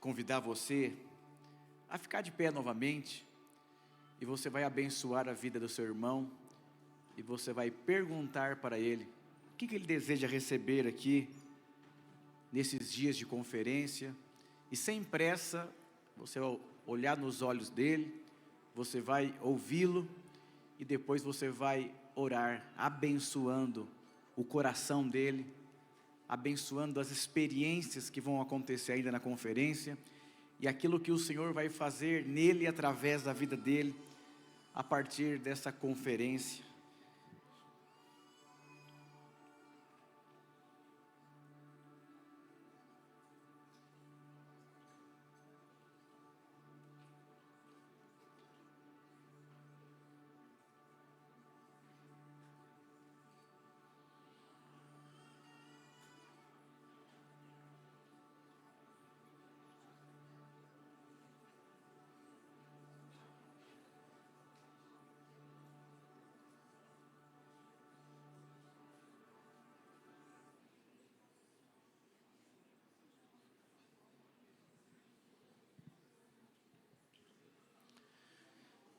convidar você a ficar de pé novamente, e você vai abençoar a vida do seu irmão, e você vai perguntar para ele o que ele deseja receber aqui, nesses dias de conferência, e sem pressa, você vai olhar nos olhos dele, você vai ouvi-lo, e depois você vai orar, abençoando o coração dele, abençoando as experiências que vão acontecer ainda na conferência, e aquilo que o Senhor vai fazer nele, através da vida dele, a partir dessa conferência.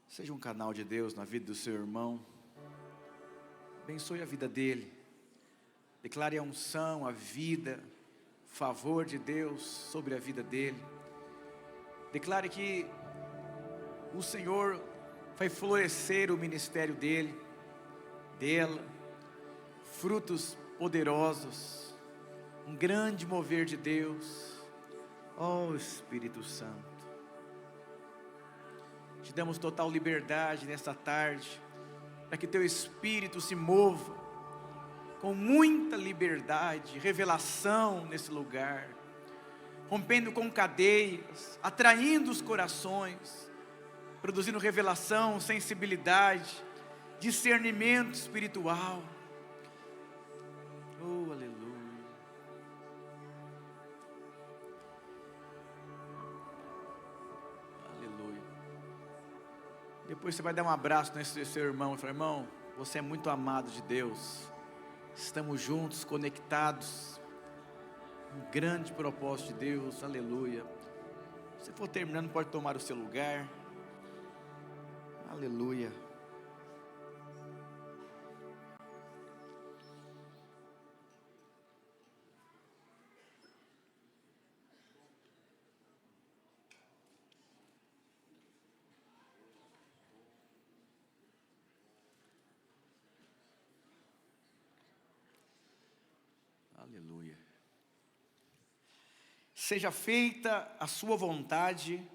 Seja um canal de Deus na vida do seu irmão, abençoe a vida dele, declare a unção, a vida, o favor de Deus sobre a vida dele, declare que o Senhor vai florescer o ministério dele, dela, frutos poderosos, um grande mover de Deus, ó Espírito Santo. Te damos total liberdade nesta tarde, para que teu Espírito se mova, com muita liberdade, revelação nesse lugar, rompendo com cadeias, atraindo os corações, produzindo revelação, sensibilidade, discernimento espiritual. Oh, aleluia. Depois você vai dar um abraço nesse seu irmão e falar: irmão, você é muito amado de Deus, estamos juntos, conectados, um grande propósito de Deus, aleluia. Se for terminando, pode tomar o seu lugar, aleluia. Aleluia. Seja feita a sua vontade,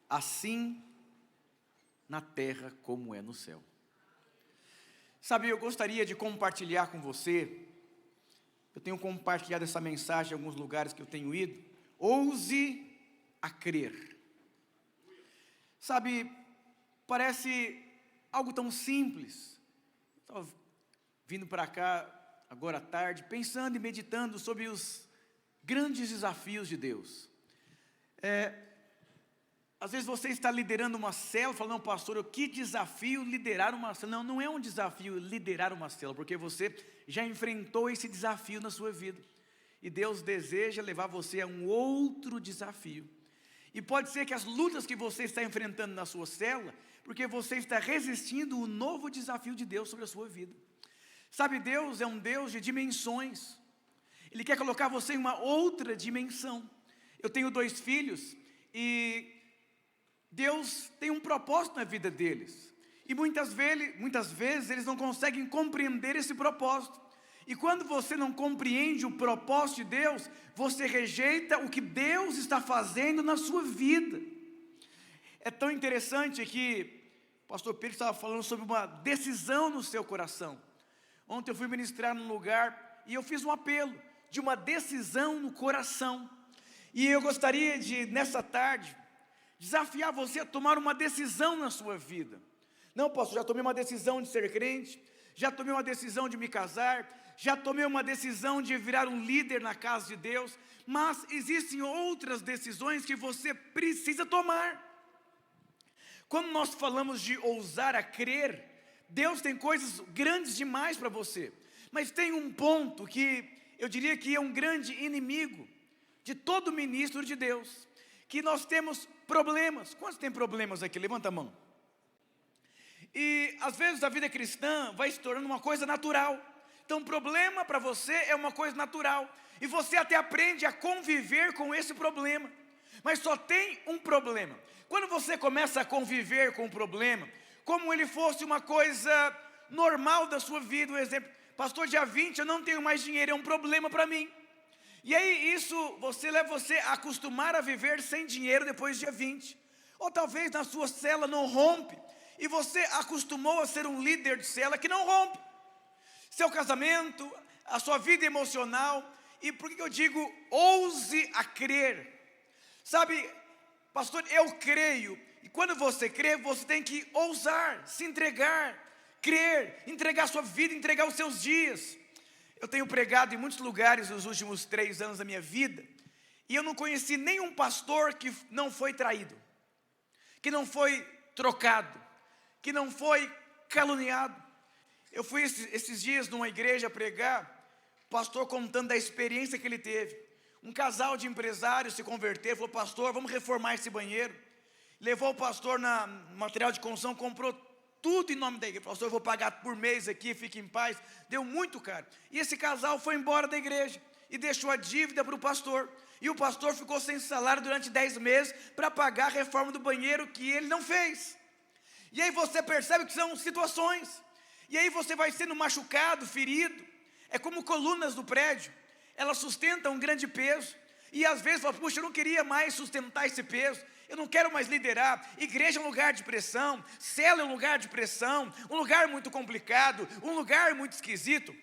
assim na terra como é no céu. Sabe, eu gostaria de compartilhar com você, eu tenho compartilhado essa mensagem em alguns lugares que eu tenho ido. Ouse a crer. Sabe, parece algo tão simples. Estava vindo para cá agora à tarde, pensando e meditando sobre os grandes desafios de Deus. Às vezes você está liderando uma célula, falando: não, pastor, que desafio liderar uma célula. Não, não é um desafio liderar uma célula, porque você já enfrentou esse desafio na sua vida, e Deus deseja levar você a um outro desafio. E pode ser que as lutas que você está enfrentando na sua célula, porque você está resistindo o novo desafio de Deus sobre a sua vida. Sabe, Deus é um Deus de dimensões. Ele quer colocar você em uma outra dimensão. Eu tenho 2 filhos, e Deus tem um propósito na vida deles. E muitas vezes eles não conseguem compreender esse propósito. E quando você não compreende o propósito de Deus, você rejeita o que Deus está fazendo na sua vida. É tão interessante que o pastor Pedro estava falando sobre uma decisão no seu coração. Ontem eu fui ministrar num lugar e eu fiz um apelo de uma decisão no coração. E eu gostaria de, nessa tarde, desafiar você a tomar uma decisão na sua vida. Não, pastor, já tomei uma decisão de ser crente, já tomei uma decisão de me casar, já tomei uma decisão de virar um líder na casa de Deus, mas existem outras decisões que você precisa tomar. Quando nós falamos de ousar a crer, Deus tem coisas grandes demais para você, mas tem um ponto que eu diria que é um grande inimigo de todo ministro de Deus, que nós temos problemas. Quantos tem problemas aqui? Levanta a mão. E às vezes a vida cristã vai se tornando uma coisa natural. Então problema para você é uma coisa natural. E você até aprende a conviver com esse problema. Mas só tem um problema. Quando você começa a conviver com o problema, como ele fosse uma coisa normal da sua vida, um exemplo, pastor, dia 20 eu não tenho mais dinheiro, é um problema para mim. E aí isso leva você a acostumar a viver sem dinheiro depois do dia 20. Ou talvez na sua cela não rompe, e você acostumou a ser um líder de cela que não rompe. Seu casamento, a sua vida emocional, e por que eu digo, ouse a crer. Sabe, pastor, eu creio, e quando você crê, você tem que ousar, se entregar, crer, entregar sua vida, entregar os seus dias. Eu tenho pregado em muitos lugares nos últimos 3 anos da minha vida, e eu não conheci nenhum pastor que não foi traído, que não foi trocado, que não foi caluniado. Eu fui esses dias numa igreja pregar, o pastor contando da experiência que ele teve. Um casal de empresários se converteram, falou, pastor, vamos reformar esse banheiro. Levou o pastor na material de construção, comprou tudo em nome da igreja. Pastor, eu vou pagar por mês aqui, fique em paz. Deu muito caro. E esse casal foi embora da igreja e deixou a dívida para o pastor. E o pastor ficou sem salário durante 10 meses para pagar a reforma do banheiro que ele não fez. E aí você percebe que são situações. E aí você vai sendo machucado, ferido. É como colunas do prédio. Elas sustentam um grande peso. E às vezes fala, puxa, eu não queria mais sustentar esse peso. Eu não quero mais liderar. Igreja é um lugar de pressão. Cela é um lugar de pressão. Um lugar muito complicado. Um lugar muito esquisito.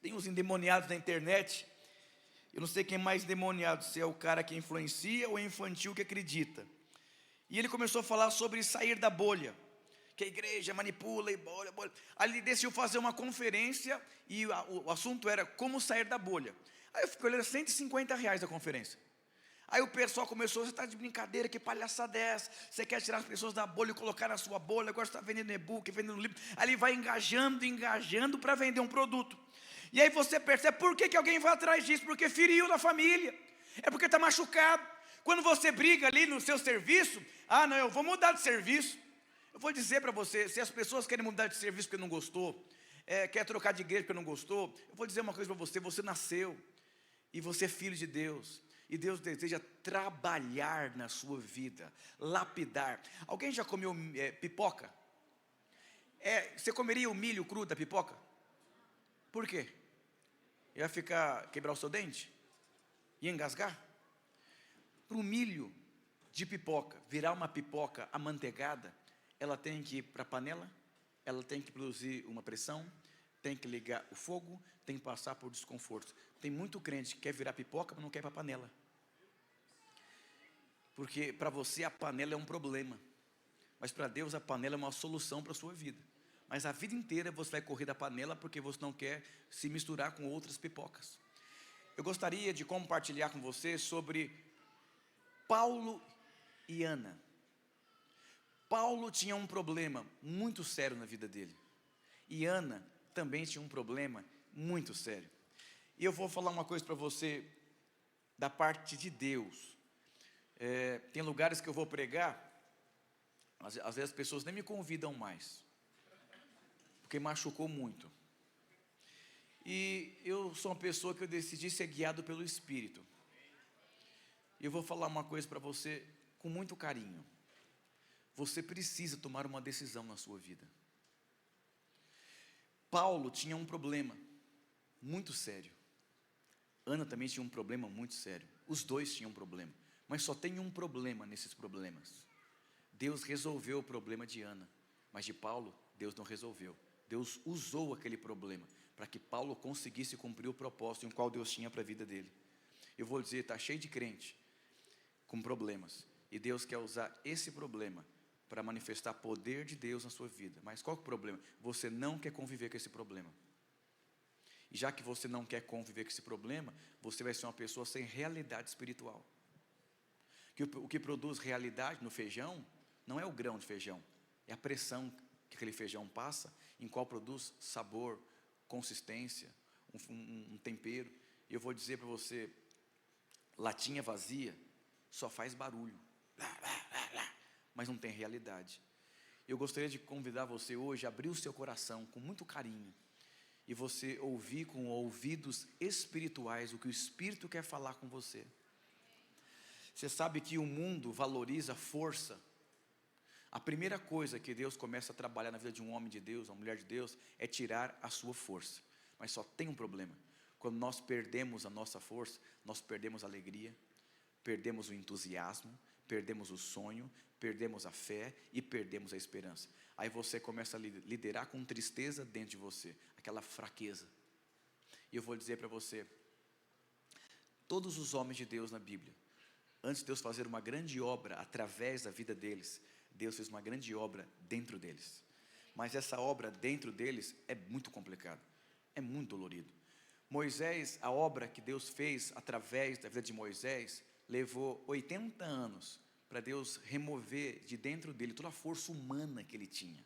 Tem uns endemoniados na internet. Eu não sei quem é mais endemoniado. Se é o cara que influencia ou é infantil que acredita. E ele começou a falar sobre sair da bolha. Que a igreja manipula e bolha. Aí ele decidiu fazer uma conferência. E o assunto era como sair da bolha. Aí eu fiquei olhando, R$150 a conferência. Aí o pessoal começou, você está de brincadeira, que palhaçada é essa? Você quer tirar as pessoas da bolha e colocar na sua bolha, agora você está vendendo e-book, vendendo livro. Aí ele vai engajando para vender um produto. E aí você percebe, por que alguém vai atrás disso? Porque feriu na família, é porque está machucado. Quando você briga ali no seu serviço, não, eu vou mudar de serviço. Eu vou dizer para você, se as pessoas querem mudar de serviço porque não gostou, quer trocar de igreja porque não gostou, eu vou dizer uma coisa para você, você nasceu, e você é filho de Deus. E Deus deseja trabalhar na sua vida, lapidar. Alguém já comeu pipoca? Você comeria o milho cru da pipoca? Por quê? Ia quebrar o seu dente? Ia engasgar? Para o milho de pipoca virar uma pipoca amanteigada, ela tem que ir para a panela, ela tem que produzir uma pressão, tem que ligar o fogo, tem que passar por desconforto. Tem muito crente que quer virar pipoca, mas não quer ir para a panela. Porque para você a panela é um problema. Mas para Deus a panela é uma solução para a sua vida. Mas a vida inteira você vai correr da panela porque você não quer se misturar com outras pipocas. Eu gostaria de compartilhar com você sobre Paulo e Ana. Paulo tinha um problema muito sério na vida dele. E Ana também tinha um problema muito sério. E eu vou falar uma coisa para você da parte de Deus. Tem lugares que eu vou pregar, às vezes as pessoas nem me convidam mais, porque machucou muito. E eu sou uma pessoa que eu decidi ser guiado pelo Espírito. E eu vou falar uma coisa para você com muito carinho. Você precisa tomar uma decisão na sua vida. Paulo tinha um problema muito sério. Ana também tinha um problema muito sério. Os dois tinham um problema. Mas só tem um problema nesses problemas. Deus resolveu o problema de Ana. Mas de Paulo, Deus não resolveu. Deus usou aquele problema para que Paulo conseguisse cumprir o propósito em qual Deus tinha para a vida dele. Eu vou dizer, está cheio de crente com problemas. E Deus quer usar esse problema para manifestar poder de Deus na sua vida. Mas qual é o problema? Você não quer conviver com esse problema. E já que você não quer conviver com esse problema, você vai ser uma pessoa sem realidade espiritual. O que produz realidade no feijão não é o grão de feijão, é a pressão que aquele feijão passa, em qual produz sabor, consistência, um tempero. E eu vou dizer para você, latinha vazia só faz barulho, mas não tem realidade. Eu gostaria de convidar você hoje a abrir o seu coração com muito carinho e você ouvir com ouvidos espirituais o que o Espírito quer falar com você. Você sabe que o mundo valoriza força. A primeira coisa que Deus começa a trabalhar na vida de um homem de Deus, uma mulher de Deus, é tirar a sua força. Mas só tem um problema: quando nós perdemos a nossa força, nós perdemos a alegria, perdemos o entusiasmo, perdemos o sonho, perdemos a fé e perdemos a esperança. Aí você começa a liderar com tristeza dentro de você, aquela fraqueza. E eu vou dizer para você, todos os homens de Deus na Bíblia, antes de Deus fazer uma grande obra através da vida deles, Deus fez uma grande obra dentro deles. Mas essa obra dentro deles é muito complicada, é muito dolorido. Moisés, a obra que Deus fez através da vida de Moisés, levou 80 anos para Deus remover de dentro dele toda a força humana que ele tinha.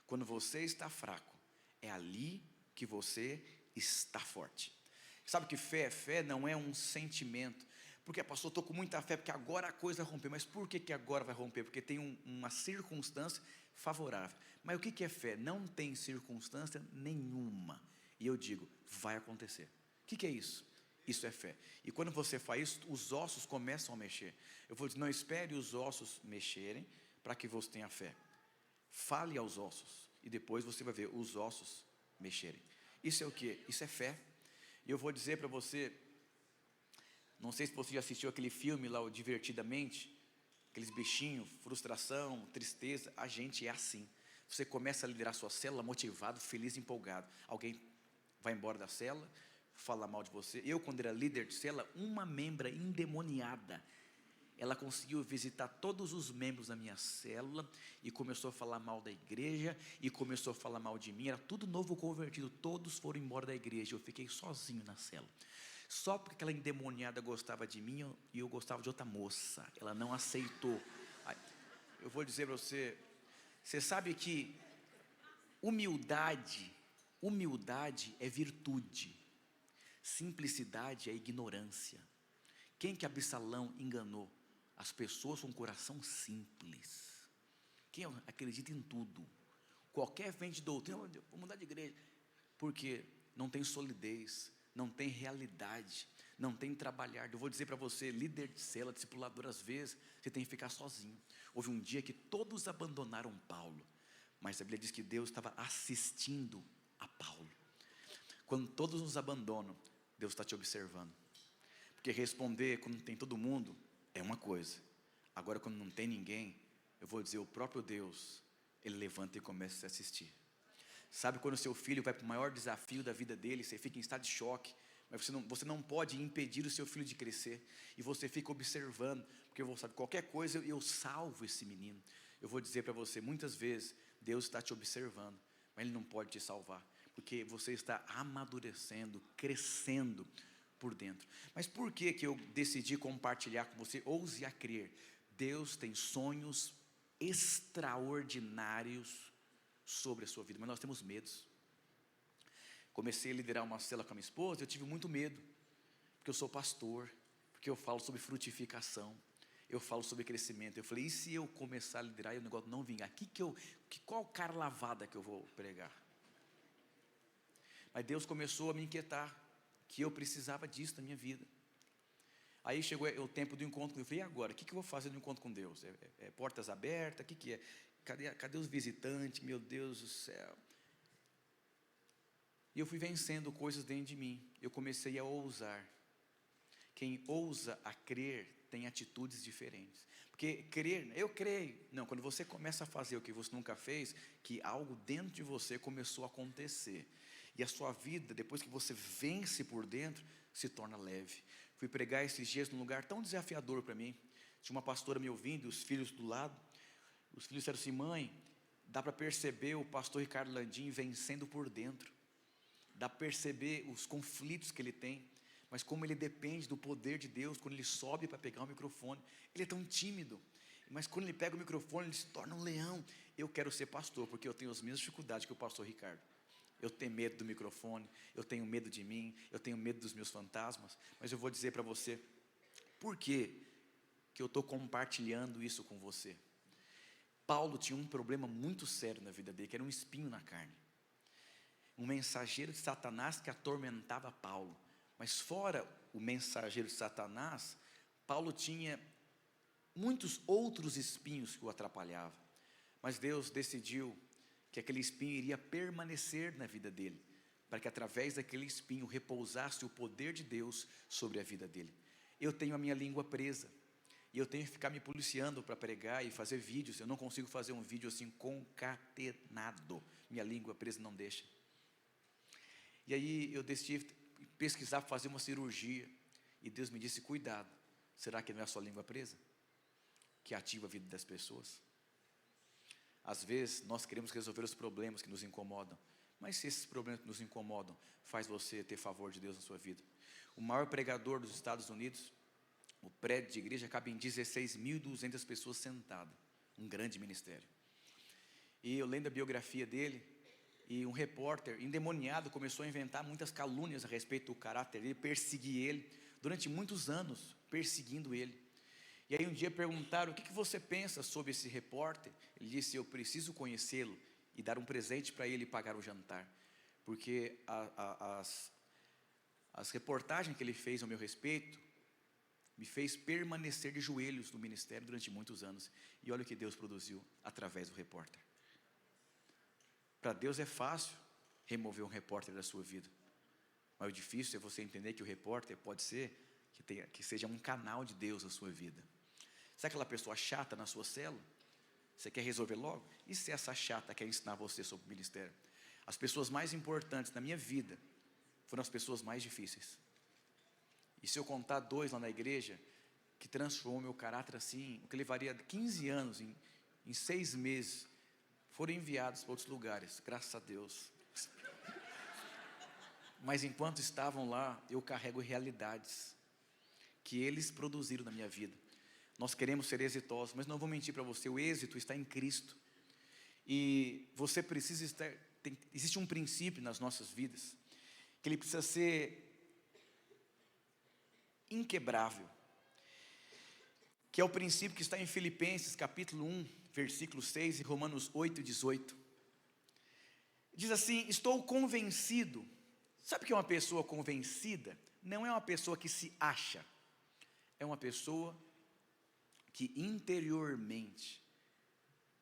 Quando você está fraco, é ali que você está forte. Sabe que fé não é um sentimento. Porque, pastor, estou com muita fé, porque agora a coisa rompeu. Mas por que agora vai romper? Porque tem uma circunstância favorável. Mas o que é fé? Não tem circunstância nenhuma. E eu digo, vai acontecer. O que é isso? Isso é fé. E quando você faz isso, os ossos começam a mexer. Eu vou dizer, não espere os ossos mexerem para que você tenha fé. Fale aos ossos e depois você vai ver os ossos mexerem. Isso é o quê? Isso é fé. E eu vou dizer para você, não sei se você já assistiu aquele filme lá, o Divertidamente, aqueles bichinhos, frustração, tristeza. A gente é assim. Você começa a liderar sua célula motivado, feliz, empolgado. Alguém vai embora da célula, fala mal de você. Eu, quando era líder de célula, uma membra endemoniada, ela conseguiu visitar todos os membros da minha célula e começou a falar mal da igreja e começou a falar mal de mim. Era tudo novo convertido, todos foram embora da igreja. Eu fiquei sozinho na célula. Só porque aquela endemoniada gostava de mim e eu gostava de outra moça. Ela não aceitou. Eu vou dizer para você, você sabe que humildade é virtude, simplicidade é ignorância. Quem que Absalão enganou? As pessoas com coração simples. Quem acredita em tudo, qualquer vento de doutrina, vou mudar de igreja, porque não tem solidez, não tem realidade, não tem trabalhar. Eu vou dizer para você, líder de célula, discipulador, às vezes você tem que ficar sozinho. Houve um dia que todos abandonaram Paulo, mas a Bíblia diz que Deus estava assistindo a Paulo. Quando todos nos abandonam, Deus está te observando. Porque responder quando tem todo mundo é uma coisa. Agora quando não tem ninguém, eu vou dizer, o próprio Deus, Ele levanta e começa a se assistir. Sabe quando o seu filho vai para o maior desafio da vida dele, você fica em estado de choque, mas você não pode impedir o seu filho de crescer, e você fica observando, porque sabe, qualquer coisa eu salvo esse menino. Eu vou dizer para você, muitas vezes Deus está te observando, mas Ele não pode te salvar, porque você está amadurecendo, crescendo por dentro. Mas por que eu decidi compartilhar com você? Ouse a crer, Deus tem sonhos extraordinários sobre a sua vida, mas nós temos medos. Comecei a liderar uma célula com a minha esposa, eu tive muito medo, porque eu sou pastor, porque eu falo sobre frutificação, eu falo sobre crescimento. Eu falei, e se eu começar a liderar e o negócio não vingar? Qual cara lavada que eu vou pregar? Mas Deus começou a me inquietar, que eu precisava disso na minha vida. Aí chegou o tempo do encontro com Deus. Eu falei, e agora? O que eu vou fazer no encontro com Deus? É portas abertas? O que é? Cadê os visitantes? Meu Deus do céu. E eu fui vencendo coisas dentro de mim. Eu comecei a ousar. Quem ousa a crer tem atitudes diferentes. Porque crer, eu creio. Não, quando você começa a fazer o que você nunca fez, que algo dentro de você começou a acontecer. E a sua vida, depois que você vence por dentro, se torna leve. Fui pregar esses dias num lugar tão desafiador para mim. Tinha uma pastora me ouvindo, os filhos do lado. Os filhos disseram assim, mãe, dá para perceber o pastor Ricardo Landim vencendo por dentro. Dá para perceber os conflitos que ele tem. Mas como ele depende do poder de Deus, quando ele sobe para pegar o microfone, ele é tão tímido. Mas quando ele pega o microfone, ele se torna um leão. Eu quero ser pastor, porque eu tenho as mesmas dificuldades que o pastor Ricardo. Eu tenho medo do microfone, eu tenho medo de mim, eu tenho medo dos meus fantasmas. Mas eu vou dizer para você, por que que eu estou compartilhando isso com você. Paulo tinha um problema muito sério na vida dele, que era um espinho na carne. Um mensageiro de Satanás que atormentava Paulo. Mas fora o mensageiro de Satanás, Paulo tinha muitos outros espinhos que o atrapalhavam. Mas Deus decidiu que aquele espinho iria permanecer na vida dele, para que através daquele espinho repousasse o poder de Deus sobre a vida dele. Eu tenho a minha língua presa, e eu tenho que ficar me policiando para pregar e fazer vídeos. Eu não consigo fazer um vídeo assim concatenado, minha língua presa não deixa. E aí eu decidi pesquisar, fazer uma cirurgia, e Deus me disse: cuidado, será que não é a sua língua presa que ativa a vida das pessoas? Às vezes nós queremos resolver os problemas que nos incomodam, mas se esses problemas que nos incomodam faz você ter favor de Deus na sua vida. O maior pregador dos Estados Unidos, o prédio de igreja cabe em 16.200 pessoas sentadas, um grande ministério. E eu lendo a biografia dele, e um repórter endemoniado começou a inventar muitas calúnias a respeito do caráter dele, perseguir ele, durante muitos anos, perseguindo ele. E aí um dia perguntaram: o que você pensa sobre esse repórter? Ele disse: eu preciso conhecê-lo e dar um presente para ele e pagar o jantar, porque as reportagens que ele fez ao meu respeito me fez permanecer de joelhos no ministério durante muitos anos. E olha o que Deus produziu através do repórter. Para Deus é fácil remover um repórter da sua vida, mas o difícil é você entender que o repórter pode ser que seja um canal de Deus na sua vida. Sabe aquela pessoa chata na sua célula? Você quer resolver logo? E se essa chata quer ensinar você sobre o ministério? As pessoas mais importantes na minha vida foram as pessoas mais difíceis. E se eu contar 2 lá na igreja, que transformou meu caráter assim, o que levaria 15 anos, em 6 meses, foram enviados para outros lugares, graças a Deus. Mas enquanto estavam lá, eu carrego realidades que eles produziram na minha vida. Nós queremos ser exitosos, mas não vou mentir para você, o êxito está em Cristo. E você precisa estar, existe um princípio nas nossas vidas, que ele precisa ser inquebrável, que é o princípio que está em Filipenses capítulo 1, versículo 6 e Romanos 8, 18. Diz assim: estou convencido. Sabe o que é uma pessoa convencida? Não é uma pessoa que se acha, é uma pessoa que interiormente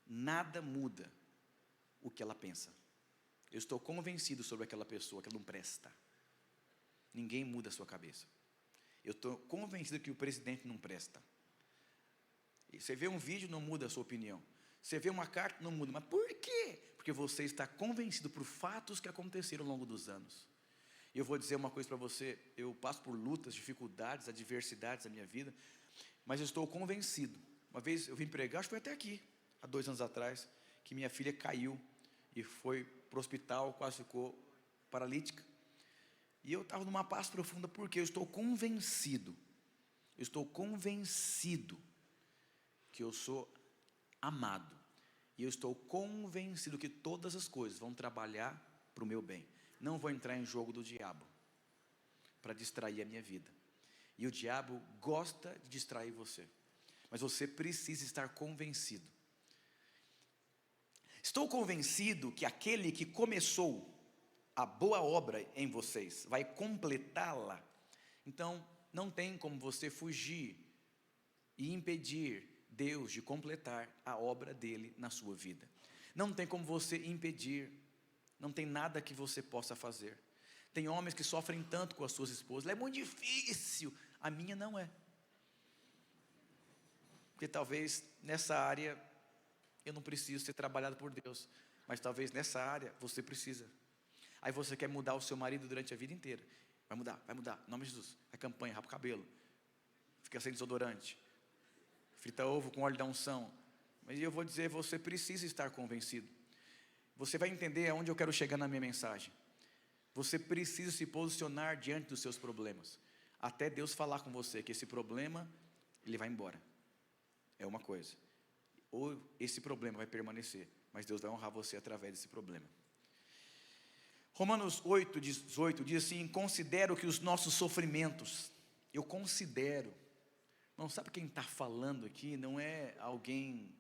nada muda o que ela pensa. Eu estou convencido sobre aquela pessoa que ela não presta. Ninguém muda a sua cabeça. Eu estou convencido que o presidente não presta. E você vê um vídeo, não muda a sua opinião. Você vê uma carta, não muda. Mas por quê? Porque você está convencido por fatos que aconteceram ao longo dos anos. E eu vou dizer uma coisa para você: eu passo por lutas, dificuldades, adversidades na minha vida, mas eu estou convencido. Uma vez eu vim pregar, acho que foi até aqui, há 2 anos atrás, que minha filha caiu e foi para o hospital, quase ficou paralítica. E eu estava numa paz profunda, porque eu estou convencido que eu sou amado, e eu estou convencido que todas as coisas vão trabalhar para o meu bem. Não vou entrar em jogo do diabo para distrair a minha vida, e o diabo gosta de distrair você, mas você precisa estar convencido. Estou convencido que aquele que começou a boa obra em vocês vai completá-la. Então não tem como você fugir e impedir Deus de completar a obra dele na sua vida. Não tem como você impedir, não tem nada que você possa fazer. Tem homens que sofrem tanto com as suas esposas: é muito difícil. A minha não é, porque talvez nessa área eu não preciso ser trabalhado por Deus, mas talvez nessa área você precisa. Aí você quer mudar o seu marido durante a vida inteira. Vai mudar, em nome de Jesus. A campanha, rapa o cabelo, fica sem desodorante, frita ovo com óleo da unção. Mas eu vou dizer, você precisa estar convencido. Você vai entender aonde eu quero chegar na minha mensagem. Você precisa se posicionar diante dos seus problemas, até Deus falar com você que esse problema, ele vai embora. É uma coisa. Ou esse problema vai permanecer, mas Deus vai honrar você através desse problema. Romanos 8, 18 diz assim: considero que os nossos sofrimentos, eu considero, Não sabe quem está falando aqui? Não é alguém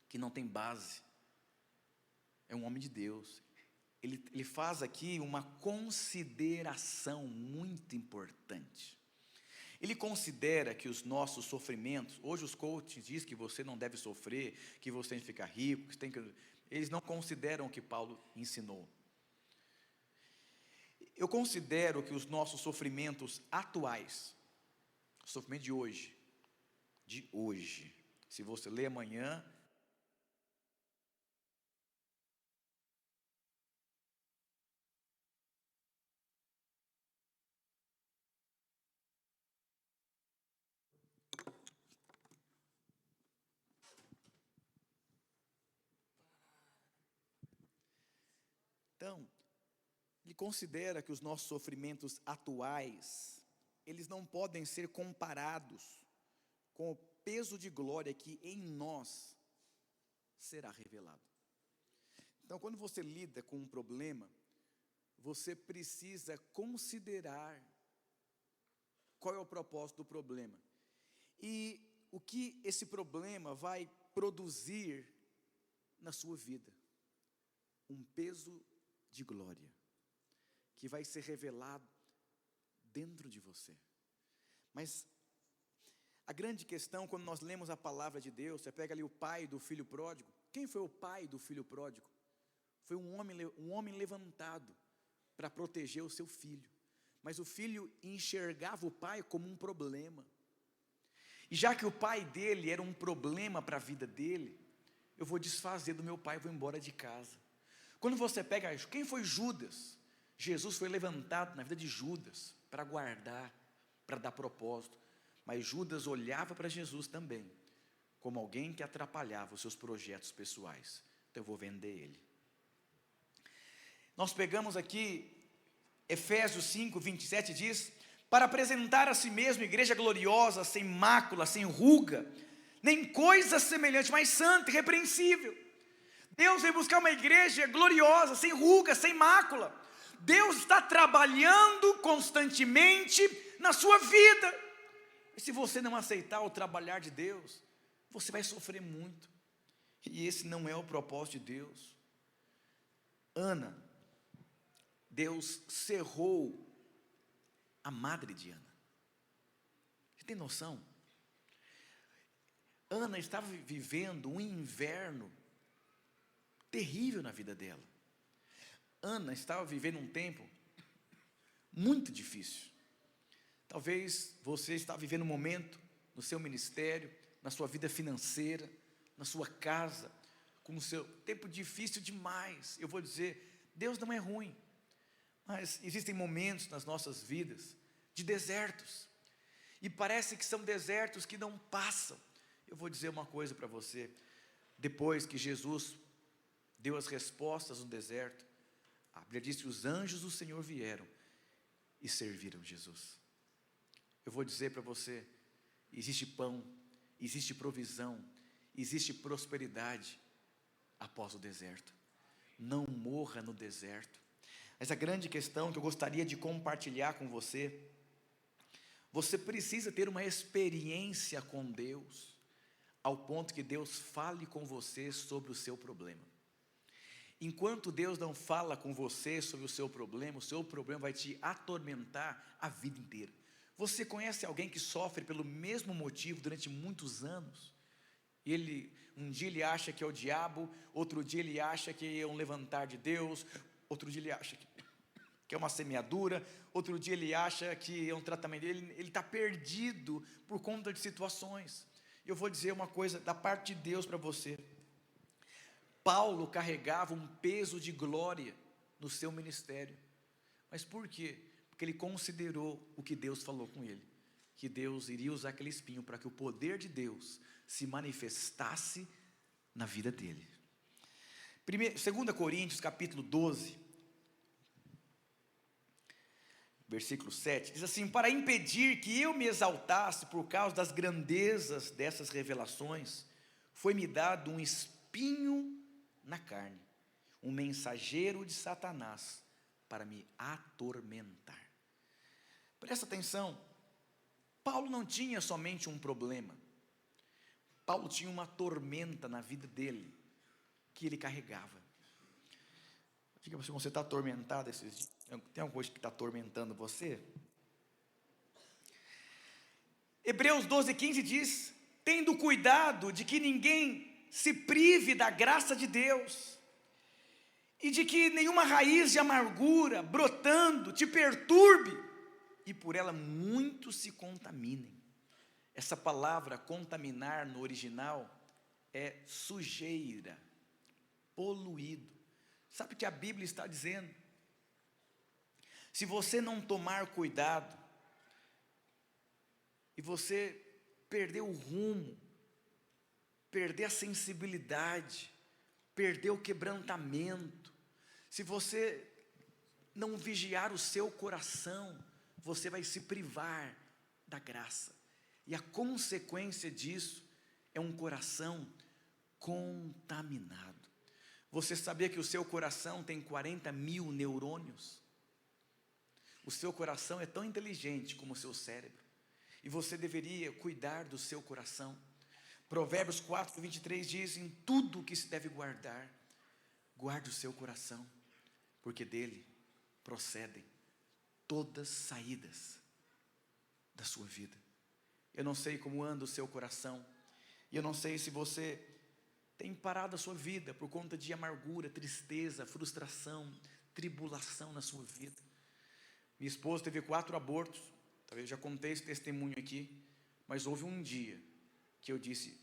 que não tem base. É um homem de Deus. Ele faz aqui uma consideração muito importante. Ele considera que os nossos sofrimentos, hoje os coaches dizem que você não deve sofrer, que você tem que ficar rico, eles não consideram o que Paulo ensinou. Eu considero que os nossos sofrimentos atuais, o sofrimento de hoje, se você ler amanhã, então, ele considera que os nossos sofrimentos atuais, eles não podem ser comparados com o peso de glória que em nós será revelado. Então, quando você lida com um problema, você precisa considerar qual é o propósito do problema e o que esse problema vai produzir na sua vida. Um peso de glória que vai ser revelado dentro de você. Mas a grande questão, quando nós lemos a palavra de Deus, você pega ali o pai do filho pródigo. Quem foi o pai do filho pródigo? Foi um homem levantado para proteger o seu filho. Mas o filho enxergava o pai como um problema. E já que o pai dele era um problema para a vida dele, eu vou desfazer do meu pai, vou embora de casa. Quando você pega, quem foi Judas? Jesus foi levantado na vida de Judas para guardar, para dar propósito. Mas Judas olhava para Jesus também, como alguém que atrapalhava os seus projetos pessoais. Então eu vou vender ele. Nós pegamos aqui, Efésios 5, 27 diz: para apresentar a si mesmo igreja gloriosa, sem mácula, sem ruga, nem coisa semelhante, mas santa, irrepreensível. Deus vem buscar uma igreja gloriosa, sem ruga, sem mácula. Deus está trabalhando constantemente na sua vida. E se você não aceitar o trabalhar de Deus, você vai sofrer muito. E esse não é o propósito de Deus. Ana, Deus cerrou a madre de Ana. Você tem noção? Ana estava vivendo um inverno terrível na vida dela. Ana estava vivendo um tempo muito difícil. Talvez você está vivendo um momento no seu ministério, na sua vida financeira, na sua casa, com o seu tempo difícil demais. Eu vou dizer, Deus não é ruim, mas existem momentos nas nossas vidas de desertos, e parece que são desertos que não passam. Eu vou dizer uma coisa para você, depois que Jesus deu as respostas no deserto, a Bíblia diz que os anjos do Senhor vieram e serviram Jesus. Eu vou dizer para você, existe pão, existe provisão, existe prosperidade após o deserto. Não morra no deserto. Mas a grande questão que eu gostaria de compartilhar com você, você precisa ter uma experiência com Deus, ao ponto que Deus fale com você sobre o seu problema. Enquanto Deus não fala com você sobre o seu problema vai te atormentar a vida inteira. Você conhece alguém que sofre pelo mesmo motivo durante muitos anos? Um dia ele acha que é o diabo, outro dia ele acha que é um levantar de Deus, outro dia ele acha que é uma semeadura, outro dia ele acha que é um tratamento. Ele está perdido por conta de situações. Eu vou dizer uma coisa da parte de Deus para você. Paulo carregava um peso de glória no seu ministério. Mas por quê? Porque ele considerou o que Deus falou com ele, que Deus iria usar aquele espinho para que o poder de Deus se manifestasse na vida dele. 2 Coríntios capítulo 12, versículo 7, diz assim: para impedir que eu me exaltasse por causa das grandezas dessas revelações, foi-me dado um espinho na carne, um mensageiro de Satanás, para me atormentar. Presta atenção, Paulo não tinha somente um problema. Paulo tinha uma tormenta na vida dele, que ele carregava. Diga para você está atormentado esses dias? Tem alguma coisa que está atormentando você? Hebreus 12:15 diz: tendo cuidado de que ninguém se prive da graça de Deus, e de que nenhuma raiz de amargura brotando te perturbe, e por ela muitos se contaminem. Essa palavra contaminar no original é sujeira, poluído. Sabe o que a Bíblia está dizendo? Se você não tomar cuidado, e você perder o rumo, perder a sensibilidade, perder o quebrantamento, se você não vigiar o seu coração, você vai se privar da graça. E a consequência disso é um coração contaminado. Você sabia que o seu coração tem 40 mil neurônios? O seu coração é tão inteligente como o seu cérebro. E você deveria cuidar do seu coração. Provérbios 4:23 diz: em tudo o que se deve guardar, guarde o seu coração, porque dele procedem todas as saídas da sua vida. Eu não sei como anda o seu coração, e eu não sei se você tem parado a sua vida por conta de amargura, tristeza, frustração, tribulação na sua vida. Minha esposa teve 4 abortos, talvez eu já contei esse testemunho aqui, mas houve um dia que eu disse: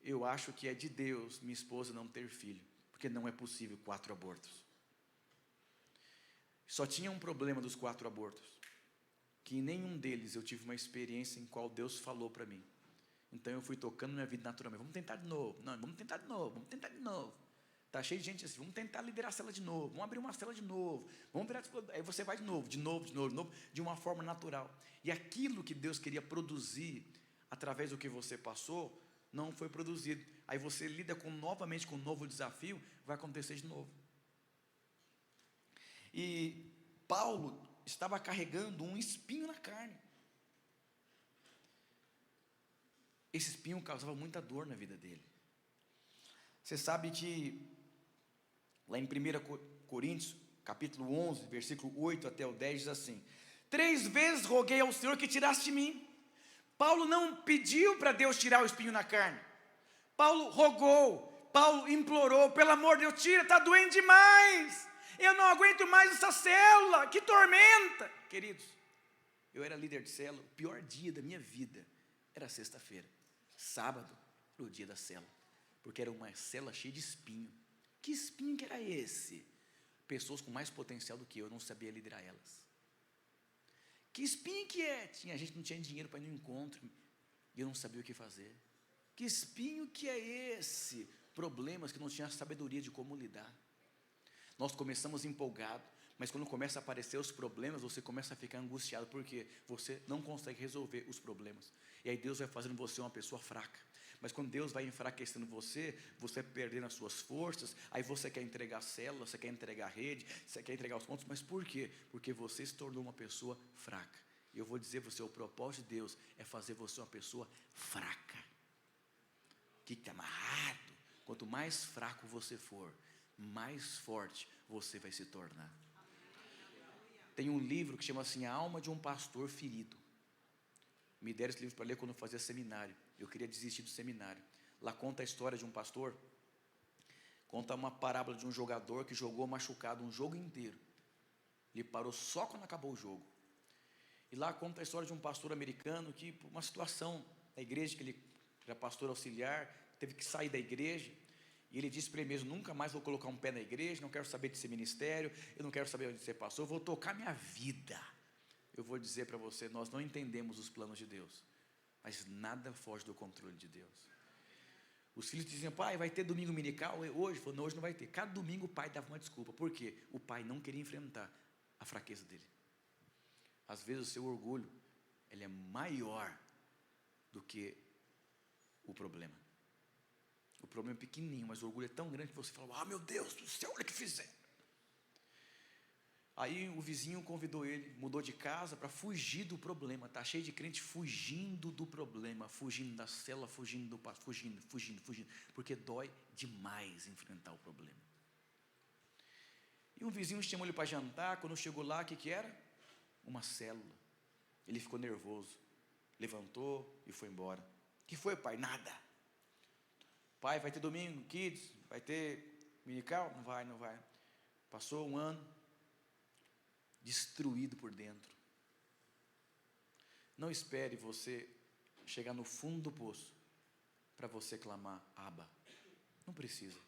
eu acho que é de Deus minha esposa não ter filho, porque não é possível 4 abortos. Só tinha um problema dos 4 abortos, que em nenhum deles eu tive uma experiência em qual Deus falou para mim. Então eu fui tocando minha vida naturalmente. Vamos tentar de novo. Não, vamos tentar de novo. Vamos tentar de novo. Tá cheio de gente assim. Vamos tentar liderar a célula de novo. Vamos abrir uma célula de novo. Vamos virar. Aí você vai de novo, de uma forma natural. E aquilo que Deus queria produzir através do que você passou não foi produzido. Aí você lida novamente com um novo desafio, vai acontecer de novo. E Paulo estava carregando um espinho na carne. Esse espinho causava muita dor na vida dele. Você sabe que lá em 1 Coríntios, capítulo 11, versículo 8 até o 10, diz assim: 3 vezes roguei ao Senhor que tirasse de mim. Paulo não pediu para Deus tirar o espinho na carne. Paulo rogou, Paulo implorou: pelo amor de Deus, tira, está doendo demais. Eu não aguento mais essa célula, que tormenta. Queridos, eu era líder de célula, o pior dia da minha vida era sexta-feira. Sábado era o dia da célula, porque era uma célula cheia de espinho. Que espinho que era esse? Pessoas com mais potencial do que eu não sabia liderar elas. Que espinho que é? A gente não tinha dinheiro para ir no encontro, e eu não sabia o que fazer. Que espinho que é esse? Problemas que não tinha sabedoria de como lidar. Nós começamos empolgados, mas quando começa a aparecer os problemas, você começa a ficar angustiado, porque você não consegue resolver os problemas. E aí Deus vai fazendo você uma pessoa fraca. Mas quando Deus vai enfraquecendo você, você vai perdendo as suas forças, aí você quer entregar a célula, você quer entregar a rede, você quer entregar os pontos, mas por quê? Porque você se tornou uma pessoa fraca. E eu vou dizer para você, o propósito de Deus é fazer você uma pessoa fraca. Que está amarrado. Quanto mais fraco você for, mais forte você vai se tornar. Tem um livro que chama assim, A Alma de um Pastor Ferido. Me deram esse livro para ler quando eu fazia seminário. Eu queria desistir do seminário. Lá conta a história de um pastor. Conta uma parábola de um jogador que jogou machucado um jogo inteiro. Ele parou só quando acabou o jogo. E lá conta a história de um pastor americano que, por uma situação na igreja, que ele era pastor auxiliar, teve que sair da igreja. E ele disse para ele mesmo: nunca mais vou colocar um pé na igreja, não quero saber desse ministério, eu não quero saber onde você passou, eu vou tocar minha vida. Eu vou dizer para você, nós não entendemos os planos de Deus, mas nada foge do controle de Deus. Os filhos diziam: pai, vai ter domingo dominical hoje? Falou: não, hoje não vai ter. Cada domingo o pai dava uma desculpa. Por quê? O pai não queria enfrentar a fraqueza dele. Às vezes o seu orgulho, ele é maior do que o problema. O problema é pequenininho, mas o orgulho é tão grande que você fala: ah, meu Deus do céu, olha o que fizeram. Aí o vizinho convidou ele, mudou de casa para fugir do problema. Tá cheio de crente fugindo do problema, fugindo da cela, fugindo do pastor, fugindo, porque dói demais enfrentar o problema. E um vizinho chamou ele para jantar. Quando chegou lá, o que era? Uma célula. Ele ficou nervoso, levantou e foi embora. O que foi, pai? Nada. Pai, vai ter domingo, kids? Vai ter minical? Não vai, não vai. Passou um ano, destruído por dentro. Não espere você chegar no fundo do poço para você clamar Abba. Não precisa.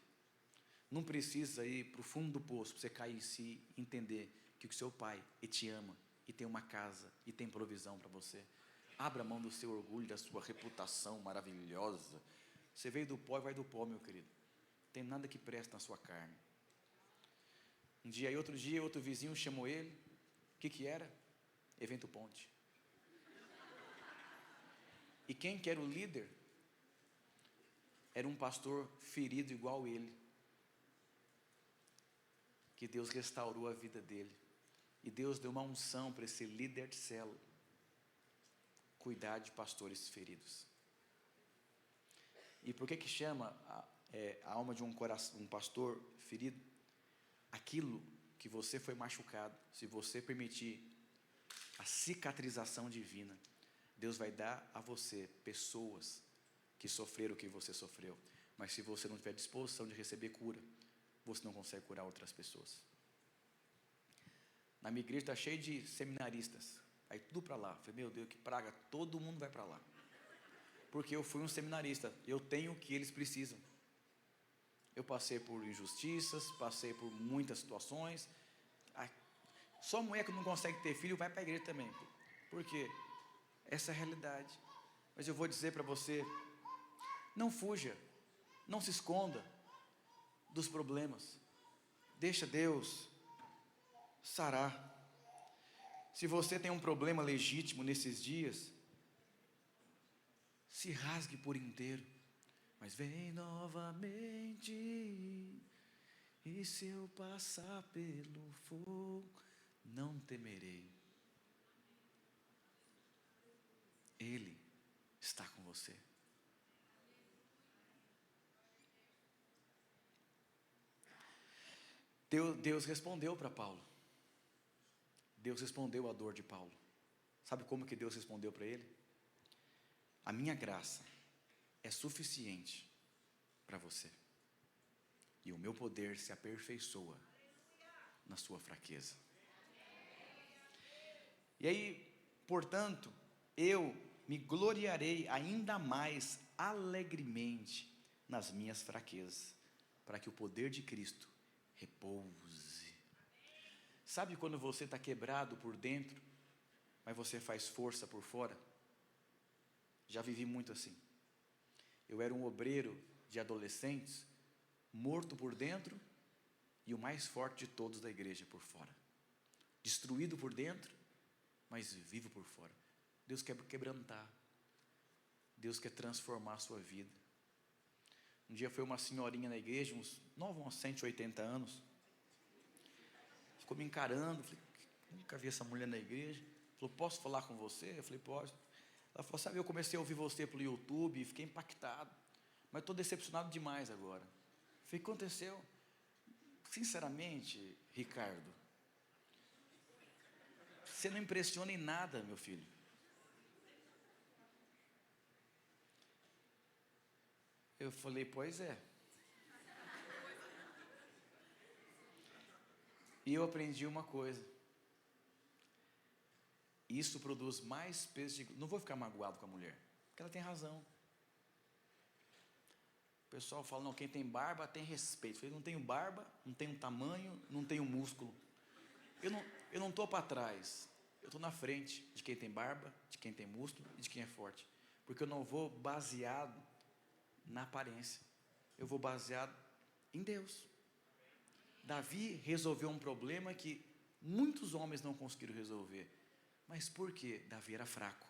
Não precisa ir para o fundo do poço para você cair em si e entender que o seu pai te ama e tem uma casa e tem provisão para você. Abra mão do seu orgulho, da sua reputação maravilhosa. Você veio do pó e vai do pó, meu querido. Não tem nada que presta na sua carne. Um dia e outro dia, outro vizinho chamou ele. O que era? Evento Ponte. E quem que era o líder? Era um pastor ferido igual ele, que Deus restaurou a vida dele. E Deus deu uma unção para esse líder de célula cuidar de pastores feridos. E por que chama a alma de um pastor ferido? Aquilo que você foi machucado, se você permitir a cicatrização divina, Deus vai dar a você pessoas que sofreram o que você sofreu. Mas se você não tiver disposição de receber cura, você não consegue curar outras pessoas. Na minha igreja está cheio de seminaristas. Aí tudo para lá. Eu falei, meu Deus, que praga, todo mundo vai para lá. Porque eu fui um seminarista, eu tenho o que eles precisam. Eu passei por injustiças, passei por muitas situações. Só mulher que não consegue ter filho vai para a igreja também. Por quê? Essa é a realidade. Mas eu vou dizer para você, não fuja, não se esconda dos problemas. Deixa Deus sarar. Se você tem um problema legítimo nesses dias, se rasgue por inteiro. Mas vem novamente, e se eu passar pelo fogo, não temerei. Ele está com você. Deus respondeu para Paulo. Deus respondeu à dor de Paulo. Sabe como que Deus respondeu para ele? A minha graça é suficiente para você, e o meu poder se aperfeiçoa na sua fraqueza. E aí, portanto, eu me gloriarei ainda mais alegremente nas minhas fraquezas, para que o poder de Cristo repouse. Sabe quando você está quebrado por dentro, mas você faz força por fora? Já vivi muito assim. Eu era um obreiro de adolescentes, morto por dentro e o mais forte de todos da igreja por fora. Destruído por dentro, mas vivo por fora. Deus quer quebrantar. Deus quer transformar a sua vida. Um dia foi uma senhorinha na igreja, uns 180 anos. Ficou me encarando. Falei, nunca vi essa mulher na igreja. Falou, posso falar com você? Eu falei, pode. Ela falou, sabe, eu comecei a ouvir você pelo YouTube e fiquei impactado. Mas estou decepcionado demais agora. Eu falei, o que aconteceu? Sinceramente, Ricardo, você não impressiona em nada, meu filho. Eu falei, pois é. E eu aprendi uma coisa. Isso produz mais peso de... Não vou ficar magoado com a mulher, porque ela tem razão. O pessoal fala, não, quem tem barba tem respeito. Eu falei, não tenho barba, não tenho tamanho, não tenho músculo. Eu não estou para trás, eu estou na frente de quem tem barba, de quem tem músculo e de quem é forte. Porque eu não vou baseado na aparência, eu vou baseado em Deus. Davi resolveu um problema que muitos homens não conseguiram resolver. Mas por quê? Davi era fraco.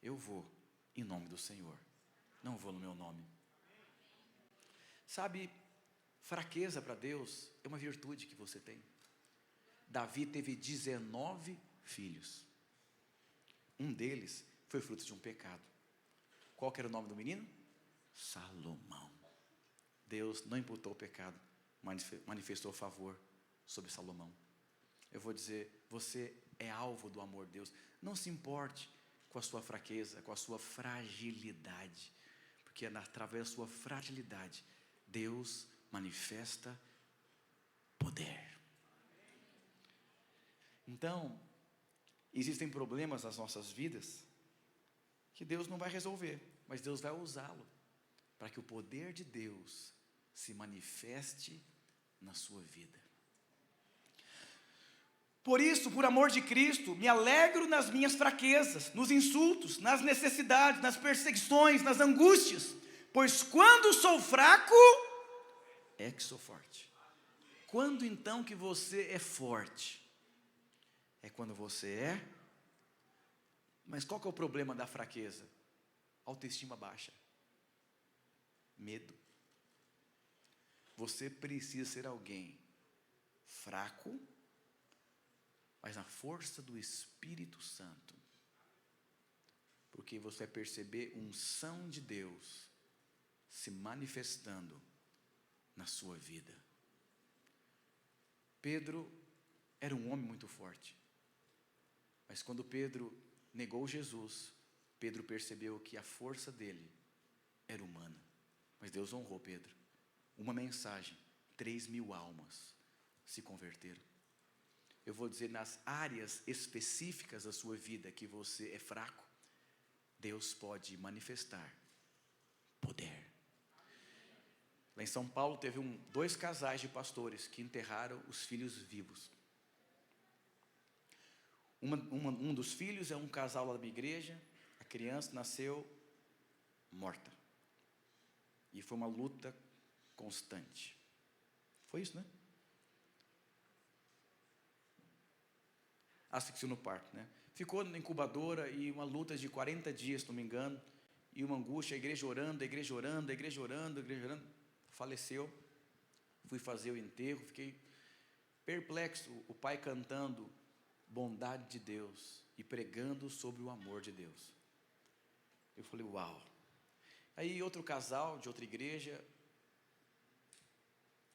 Eu vou em nome do Senhor, não vou no meu nome. Sabe, Fraqueza para Deus é uma virtude que você tem. Davi teve 19 filhos. Um deles foi fruto de um pecado. Qual que era o nome do menino? Salomão. Deus não imputou o pecado, manifestou favor sobre Salomão. Eu vou dizer, você é alvo do amor de Deus. Não se importe com a sua fraqueza, com a sua fragilidade, porque é através da sua fragilidade, Deus manifesta poder. Então, existem problemas nas nossas vidas que Deus não vai resolver, mas Deus vai usá-lo para que o poder de Deus se manifeste na sua vida. Por isso, por amor de Cristo, me alegro nas minhas fraquezas, nos insultos, nas necessidades, nas perseguições, nas angústias, pois quando sou fraco, é que sou forte. Quando então que você é forte? É quando você é. Mas qual que é o problema da fraqueza? Autoestima baixa. Medo. Você precisa ser alguém fraco, mas na força do Espírito Santo. Porque você vai perceber a unção de Deus se manifestando na sua vida. Pedro era um homem muito forte. Mas quando Pedro negou Jesus, Pedro percebeu que a força dele era humana. Mas Deus honrou Pedro. Uma mensagem, 3.000 almas se converteram. Eu vou dizer, nas áreas específicas da sua vida que você é fraco, Deus pode manifestar poder. Lá em São Paulo teve 2 casais de pastores que enterraram os filhos vivos. Um dos filhos é um casal lá da minha igreja. A criança nasceu morta. E foi uma luta constante. Foi isso, né? Asfixiou no parto, né? Ficou na incubadora e uma luta de 40 dias, se não me engano. E uma angústia, a igreja orando, a igreja orando, a igreja orando, a igreja orando. Faleceu. Fui fazer o enterro, fiquei perplexo. O pai cantando bondade de Deus e pregando sobre o amor de Deus. Eu falei, uau. Aí outro casal de outra igreja,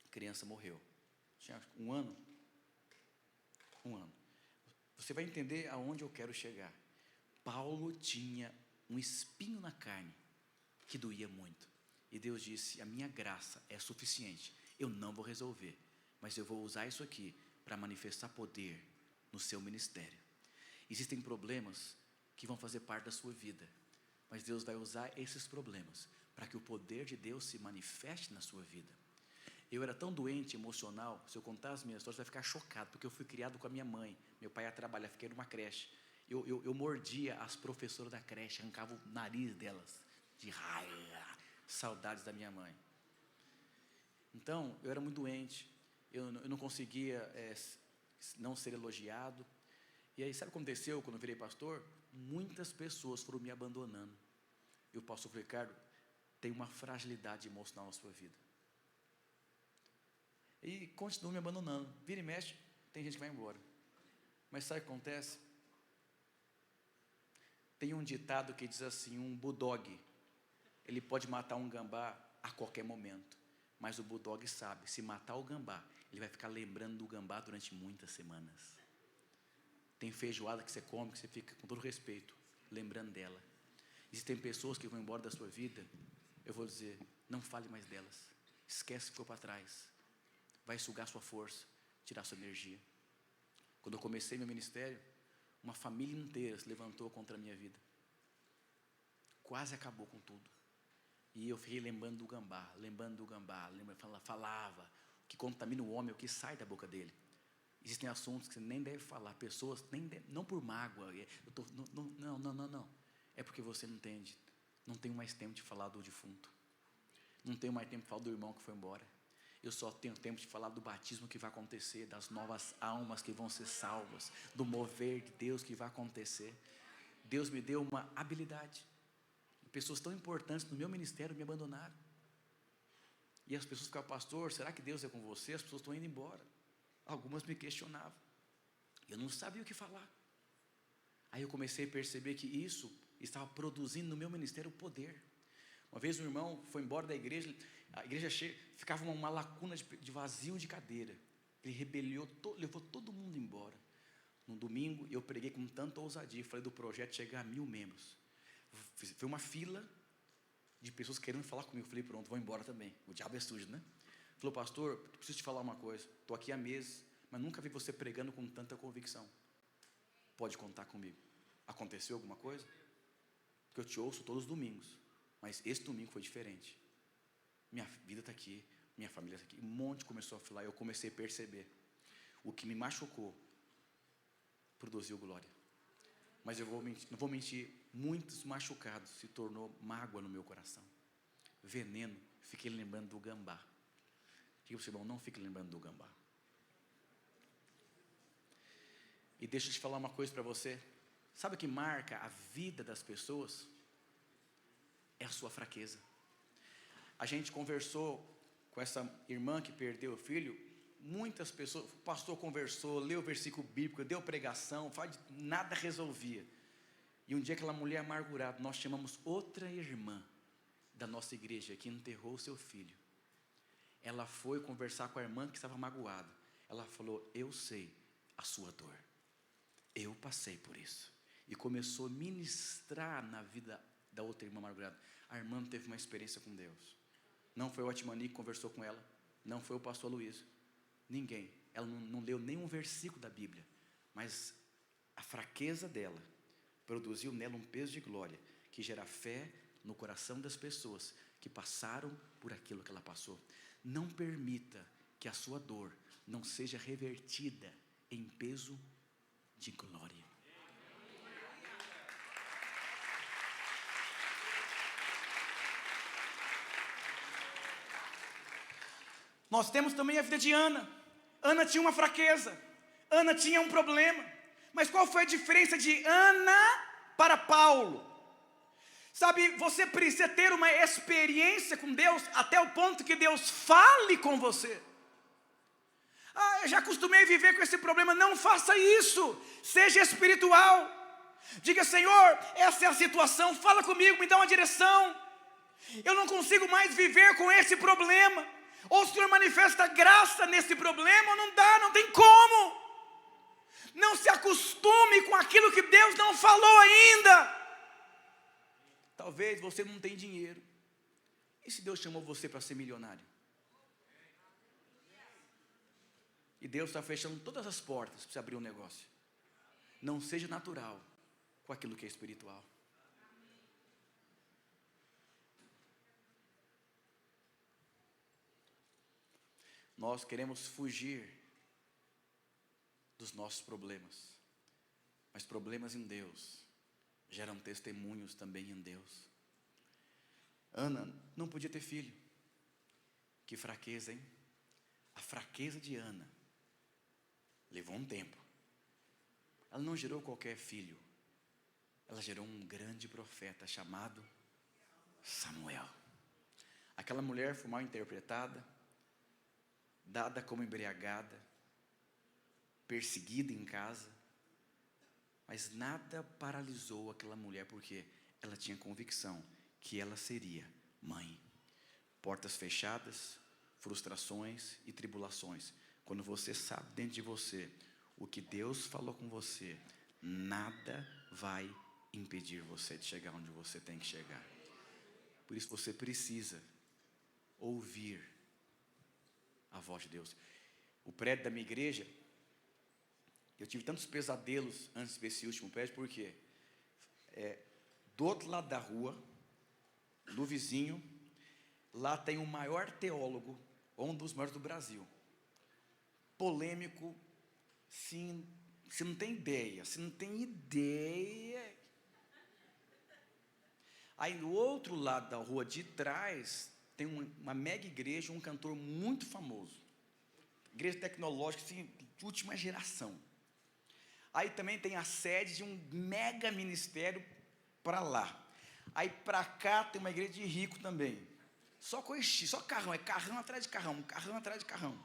a criança morreu. Tinha 1 ano. 1 ano. Você vai entender aonde eu quero chegar. Paulo tinha um espinho na carne que doía muito. E Deus disse, a minha graça é suficiente. Eu não vou resolver, mas eu vou usar isso aqui para manifestar poder no seu ministério. Existem problemas que vão fazer parte da sua vida, mas Deus vai usar esses problemas para que o poder de Deus se manifeste na sua vida. Eu era tão doente emocional, se eu contar as minhas histórias, você vai ficar chocado, porque eu fui criado com a minha mãe, meu pai ia trabalhar, fiquei numa creche, eu mordia as professoras da creche, arrancava o nariz delas, de raiva, saudades da minha mãe. Então, eu era muito doente, eu não conseguia não ser elogiado. E aí, sabe o que aconteceu quando eu virei pastor? Muitas pessoas foram me abandonando. E o pastor Ricardo tem uma fragilidade emocional na sua vida. E continua me abandonando. Vira e mexe, tem gente que vai embora. Mas sabe o que acontece? Tem um ditado que diz assim, um bulldog, ele pode matar um gambá a qualquer momento. Mas o bulldog sabe, se matar o gambá, ele vai ficar lembrando do gambá durante muitas semanas. Tem feijoada que você come, que você fica, com todo respeito, lembrando dela. Existem pessoas que vão embora da sua vida, eu vou dizer, não fale mais delas. Esquece o que ficou para trás. Vai sugar sua força, tirar sua energia. Quando eu comecei meu ministério, uma família inteira se levantou contra a minha vida. Quase acabou com tudo. E eu fiquei lembrando do gambá, falava. O que contamina o homem é o que sai da boca dele. Existem assuntos que você nem deve falar, pessoas, não por mágoa, não. É porque você não entende. Não tenho mais tempo de falar do defunto. Não tenho mais tempo de falar do irmão que foi embora. Eu só tenho tempo de falar do batismo que vai acontecer, das novas almas que vão ser salvas, do mover de Deus que vai acontecer. Deus me deu uma habilidade. Pessoas tão importantes no meu ministério me abandonaram. E as pessoas ficavam, pastor, será que Deus é com você? As pessoas estão indo embora. Algumas me questionavam. Eu não sabia o que falar. Aí eu comecei a perceber que isso estava produzindo no meu ministério poder. Uma vez um irmão foi embora da igreja, a igreja cheia, ficava uma lacuna de vazio de cadeira. Ele rebeliou, levou todo mundo embora. No domingo eu preguei com tanta ousadia, falei do projeto chegar a 1000 membros. Foi uma fila de pessoas querendo falar comigo. Falei, pronto, vou embora também. O diabo é sujo, né? Falou, pastor, preciso te falar uma coisa. Estou aqui há meses, mas nunca vi você pregando com tanta convicção. Pode contar comigo. Aconteceu alguma coisa? Porque eu te ouço todos os domingos, mas esse domingo foi diferente. Minha vida está aqui, minha família está aqui. Um monte começou a falar, eu comecei a perceber. O que me machucou produziu glória. Mas eu não vou mentir, muitos machucados se tornou mágoa no meu coração. Veneno, fiquei lembrando do gambá. Diga para o seu irmão, não fique lembrando do gambá. E deixa eu te falar uma coisa para você. Sabe o que marca a vida das pessoas? É a sua fraqueza. A gente conversou com essa irmã que perdeu o filho. Muitas pessoas, o pastor conversou, leu o versículo bíblico, deu pregação, nada resolvia. E um dia aquela mulher amargurada, nós chamamos outra irmã da nossa igreja que enterrou o seu filho. Ela foi conversar com a irmã que estava magoada. Ela falou, eu sei a sua dor. Eu passei por isso. E começou a ministrar na vida da outra irmã amargurada. A irmã teve uma experiência com Deus. Não foi o Atmani que conversou com ela. Não foi o pastor Luiz. Ninguém. Ela não leu nenhum versículo da Bíblia. Mas a fraqueza dela produziu nela um peso de glória que gera fé no coração das pessoas que passaram por aquilo que ela passou. Não permita que a sua dor não seja revertida em peso de glória. Nós temos também a vida de Ana. Ana tinha uma fraqueza. Ana tinha um problema. Mas qual foi a diferença de Ana para Paulo? Sabe, você precisa ter uma experiência com Deus até o ponto que Deus fale com você. Eu já acostumei a viver com esse problema. Não faça isso. Seja espiritual. Diga, Senhor, essa é a situação. Fala comigo, me dá uma direção. Eu não consigo mais viver com esse problema. Ou o Senhor manifesta graça nesse problema, ou não dá, não tem como. Não se acostume com aquilo que Deus não falou ainda. Talvez você não tenha dinheiro. E se Deus chamou você para ser milionário? E Deus está fechando todas as portas para você abrir um negócio. Não seja natural com aquilo que é espiritual. Nós queremos fugir dos nossos problemas. Mas problemas em Deus geram testemunhos também em Deus. Ana não podia ter filho. Que fraqueza, hein? A fraqueza de Ana levou um tempo. Ela não gerou qualquer filho. Ela gerou um grande profeta chamado Samuel. Aquela mulher foi mal interpretada, dada como embriagada, perseguida em casa, mas nada paralisou aquela mulher, porque ela tinha convicção que ela seria mãe. Portas fechadas, frustrações e tribulações. Quando você sabe dentro de você o que Deus falou com você, nada vai impedir você de chegar onde você tem que chegar. Por isso você precisa ouvir a voz de Deus. O prédio da minha igreja, eu tive tantos pesadelos antes desse último prédio, porque do outro lado da rua, do vizinho, lá tem o maior teólogo, um dos maiores do Brasil, polêmico, sim, você não tem ideia, Aí no outro lado da rua de trás, tem uma mega igreja, um cantor muito famoso, igreja tecnológica, assim, de última geração. Aí também tem a sede de um mega ministério para lá. Aí para cá tem uma igreja de rico também. Só coisa, só carrão, é carrão atrás de carrão, carrão atrás de carrão.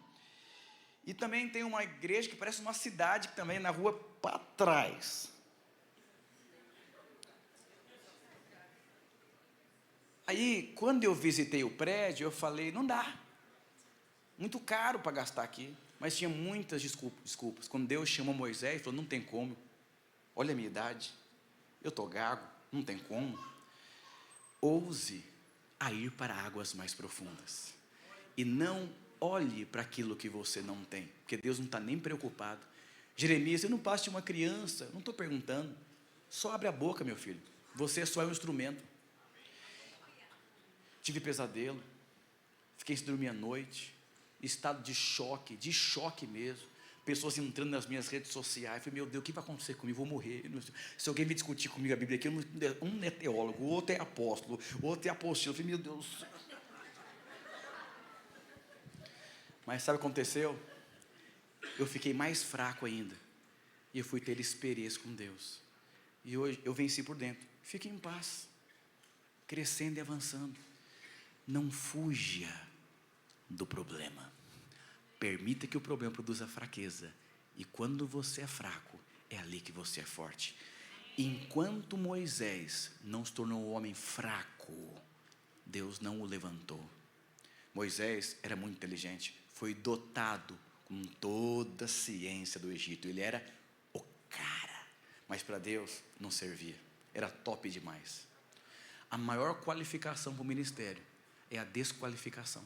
E também tem uma igreja que parece uma cidade, que também é na rua para trás. Aí, quando eu visitei o prédio, eu falei, não dá. Muito caro para gastar aqui. Mas tinha muitas desculpas. Quando Deus chamou Moisés, ele falou, não tem como. Olha a minha idade. Eu estou gago, não tem como. Ouse a ir para águas mais profundas. E não olhe para aquilo que você não tem. Porque Deus não está nem preocupado. Jeremias, eu não passo de uma criança. Não estou perguntando. Só abre a boca, meu filho. Você só é um instrumento. Tive pesadelo. Fiquei sem dormir à noite. Estado de choque mesmo. Pessoas entrando nas minhas redes sociais. Falei, meu Deus, o que vai acontecer comigo? Vou morrer. Se alguém me discutir comigo a Bíblia aqui, um é teólogo, o outro é apóstolo, o outro é apostila. Eu falei, meu Deus. Mas sabe o que aconteceu? Eu fiquei mais fraco ainda. E eu fui ter experiência com Deus. E hoje eu venci por dentro. Fique em paz. Crescendo e avançando. Não fuja do problema. Permita que o problema produza fraqueza. E quando você é fraco, é ali que você é forte. Enquanto Moisés não se tornou um homem fraco, Deus não o levantou. Moisés era muito inteligente. Foi dotado com toda a ciência do Egito. Ele era o cara. Mas para Deus não servia. Era top demais. A maior qualificação para o ministério é a desqualificação.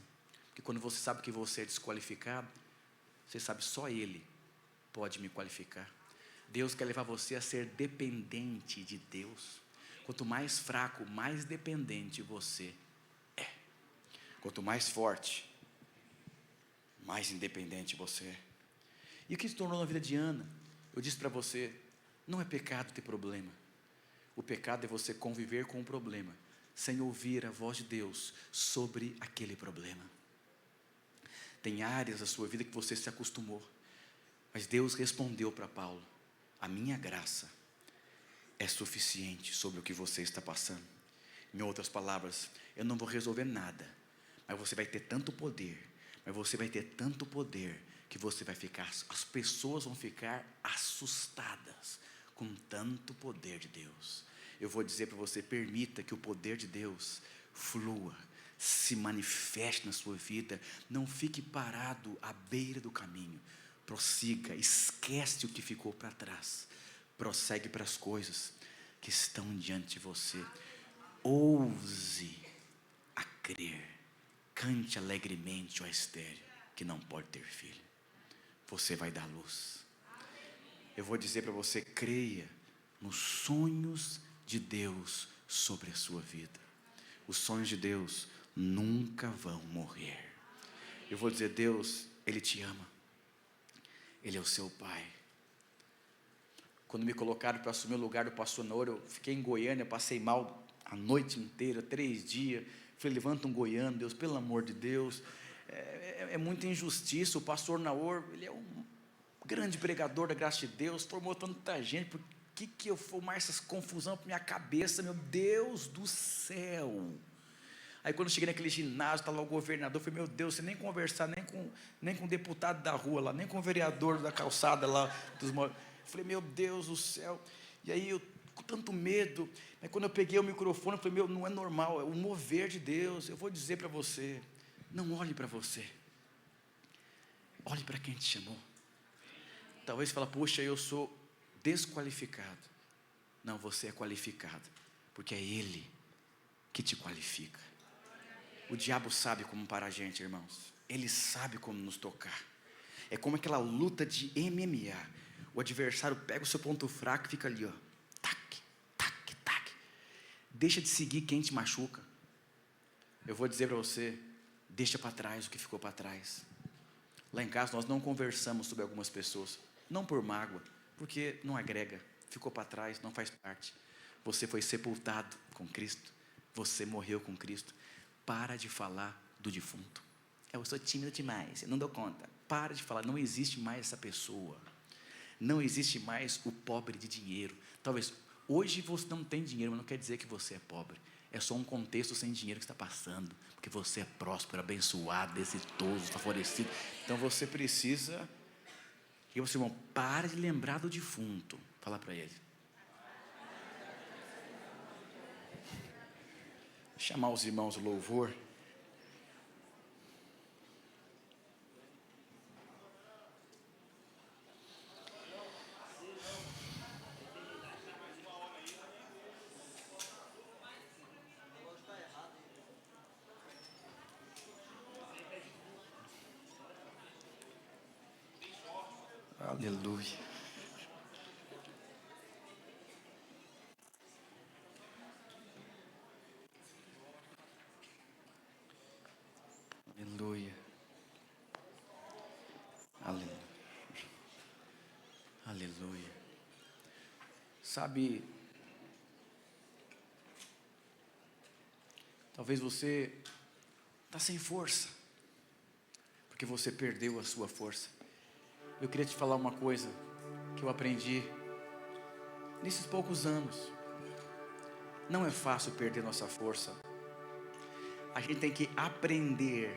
Porque quando você sabe que você é desqualificado, você sabe, só Ele pode me qualificar. Deus quer levar você a ser dependente de Deus. Quanto mais fraco, mais dependente você é. Quanto mais forte, mais independente você é. E o que se tornou na vida de Ana? Eu disse para você, não é pecado ter problema. O pecado é você conviver com o problema, sem ouvir a voz de Deus sobre aquele problema. Tem áreas da sua vida que você se acostumou, mas Deus respondeu para Paulo, a minha graça é suficiente sobre o que você está passando. Em outras palavras, eu não vou resolver nada, mas você vai ter tanto poder, que você vai ficar, as pessoas vão ficar assustadas com tanto poder de Deus. Eu vou dizer para você, permita que o poder de Deus flua, se manifeste na sua vida. Não fique parado à beira do caminho. Prossiga, esquece o que ficou para trás. Prossegue para as coisas que estão diante de você. Ouse a crer. Cante alegremente, ó estéril, que não pode ter filho. Você vai dar luz. Eu vou dizer para você, creia nos sonhos de Deus sobre a sua vida. Os sonhos de Deus nunca vão morrer. Eu vou dizer, Deus, Ele te ama. Ele é o seu Pai. Quando me colocaram para assumir o lugar do pastor Naor, eu fiquei em Goiânia, passei mal a noite inteira, 3 dias. Falei, levanta um goiano, Deus, pelo amor de Deus. É muita injustiça. O pastor Naor, ele é um grande pregador da graça de Deus, formou tanta gente. Por que eu formar essas confusão para minha cabeça, meu Deus do céu? Aí quando eu cheguei naquele ginásio, estava lá o governador, eu falei, meu Deus, você nem conversar, nem com o deputado da rua lá, nem com o vereador da calçada lá, eu falei, meu Deus do céu. E aí eu, com tanto medo, mas quando eu peguei o microfone, eu falei, meu, não é normal, é o mover de Deus. Eu vou dizer para você, não olhe para você, olhe para quem te chamou. Talvez você fale, poxa, eu sou desqualificado. Não, você é qualificado, porque é Ele que te qualifica. O diabo sabe como parar a gente, irmãos. Ele sabe como nos tocar. É como aquela luta de MMA. O adversário pega o seu ponto fraco e fica ali, ó. Tac, tac, tac. Deixa de seguir quem te machuca. Eu vou dizer para você, deixa para trás o que ficou para trás. Lá em casa nós não conversamos sobre algumas pessoas. Não por mágoa, porque não agrega. Ficou para trás, não faz parte. Você foi sepultado com Cristo. Você morreu com Cristo. Para de falar do defunto. Eu sou tímido demais, eu não dou conta. Para de falar, não existe mais essa pessoa. Não existe mais o pobre de dinheiro. Talvez Hoje você não tem dinheiro, mas não quer dizer que você é pobre. É só um contexto sem dinheiro que está passando, porque você é próspero, abençoado, exitoso, favorecido. Então você precisa. E você, irmão, para de lembrar do defunto. Fala para ele. Chamar os irmãos do louvor. Aleluia. Aleluia. Aleluia. Aleluia. Sabe, talvez você está sem força, porque você perdeu a sua força. Eu queria te falar uma coisa que eu aprendi nesses poucos anos. Não é fácil perder nossa força. A gente tem que aprender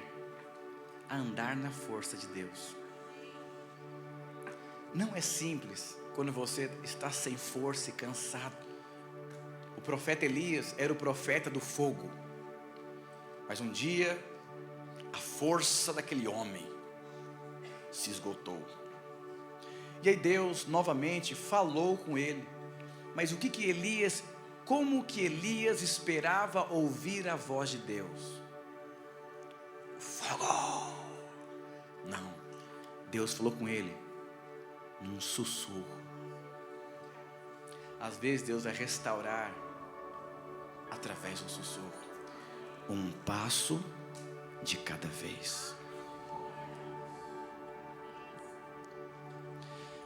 a andar na força de Deus. Não é simples quando você está sem força e cansado. O profeta Elias era o profeta do fogo. Mas um dia, a força daquele homem se esgotou. E aí Deus novamente falou com ele. Mas como que Elias esperava ouvir a voz de Deus? Fogo! Não, Deus falou com ele num sussurro. Às vezes Deus vai restaurar através de um sussurro. Um passo de cada vez.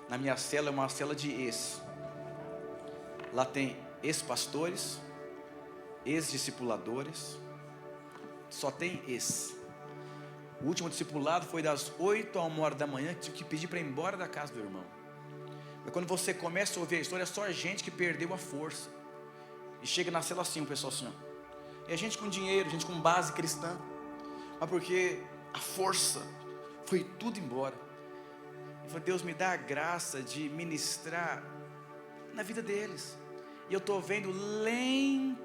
Na minha cela é uma cela de ex. Lá tem ex-pastores, ex-discipuladores. Só tem ex. O último discipulado foi das 8 a 1 da manhã, que tive que pedir para ir embora da casa do irmão. Mas quando você começa a ouvir a história, é só gente que perdeu a força. E chega na cela assim, o pessoal assim, ó. É gente com dinheiro, gente com base cristã. Mas porque a força foi tudo embora. Eu falei, Deus, me dá a graça de ministrar na vida deles. E eu estou vendo lentamente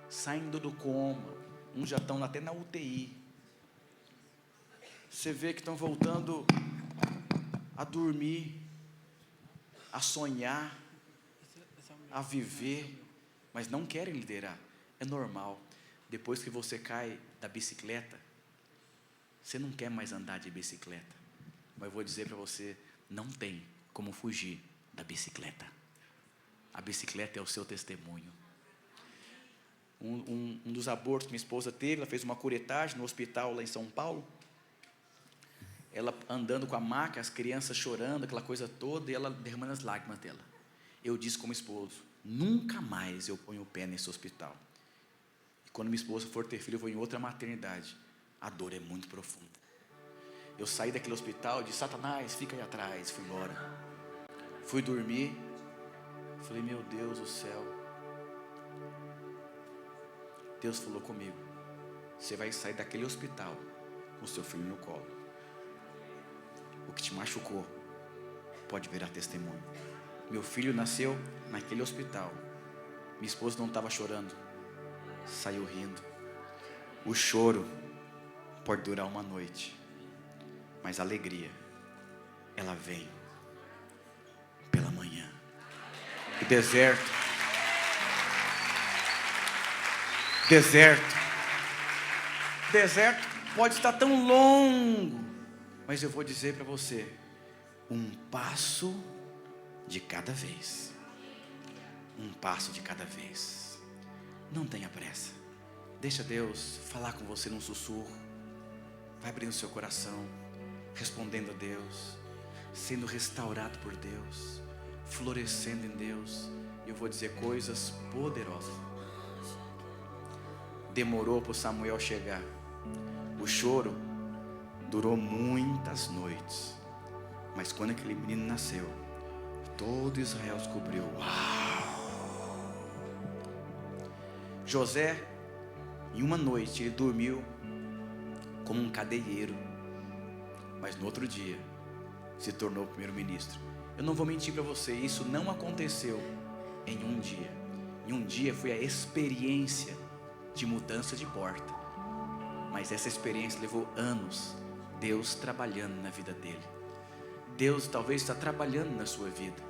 saindo do coma. Uns já estão até na UTI. Você vê que estão voltando a dormir, a sonhar, a viver, mas não querem liderar. É normal. Depois que você cai da bicicleta, você não quer mais andar de bicicleta. Mas eu vou dizer para você, não tem como fugir da bicicleta. A bicicleta é o seu testemunho. Um dos abortos que minha esposa teve, ela fez uma curetagem no hospital lá em São Paulo. Ela andando com a maca, as crianças chorando, aquela coisa toda, e ela derramando as lágrimas dela. Eu disse como esposo, nunca mais eu ponho o pé nesse hospital. E quando minha esposa for ter filho, eu vou em outra maternidade. A dor é muito profunda. Eu saí daquele hospital e disse, Satanás, fica aí atrás. Fui embora. Fui dormir. Falei, meu Deus do céu. Deus falou comigo, você vai sair daquele hospital com seu filho no colo. O que te machucou pode virar testemunho. Meu filho nasceu naquele hospital. Minha esposa não estava chorando, saiu rindo. O choro pode durar uma noite, mas a alegria, ela vem pela manhã. O deserto pode estar tão longo, mas eu vou dizer para você, um passo de cada vez. Um passo de cada vez. Não tenha pressa. Deixa Deus falar com você num sussurro. Vai abrindo seu coração, respondendo a Deus, sendo restaurado por Deus, florescendo em Deus. E eu vou dizer coisas poderosas. Demorou para o Samuel chegar. O choro durou muitas noites. Mas quando aquele menino nasceu, todo Israel os cobriu. Uau! José, em uma noite, ele dormiu como um cadeieiro, mas no outro dia se tornou primeiro-ministro. Eu não vou mentir para você, isso não aconteceu em um dia. Em um dia foi a experiência de mudança de porta, mas essa experiência levou anos, Deus trabalhando na vida dele. Deus talvez está trabalhando na sua vida,